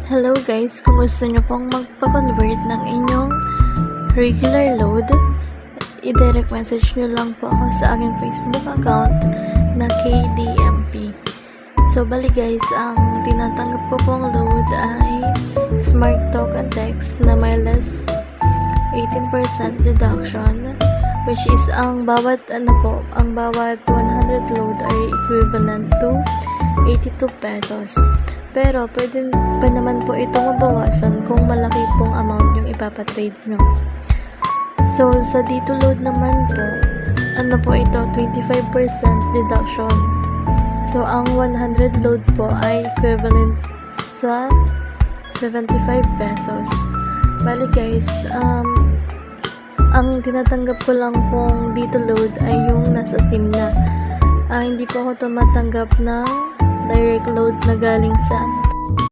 Hello guys, kung gusto nyo pong magpa-convert ng inyong regular load, i-direct message nyo lang po ako sa aking Facebook account na KDMP. So bali guys, ang tinatanggap ko pong load ay Smart Token Text na may less 18% deduction, which is ang bawat 100 load ay equivalent to 82 pesos. Pero pwede pa naman po ito mabawasan kung malaki pong amount yung ipapatrade nyo. So sa dito load naman po, ito 25% deduction. So ang 100 load po ay equivalent sa 75 pesos. Bali guys, ang tinatanggap ko lang pong dito load ay yung nasa SIM na. Hindi po ako tumatanggap ng direct load na galing sa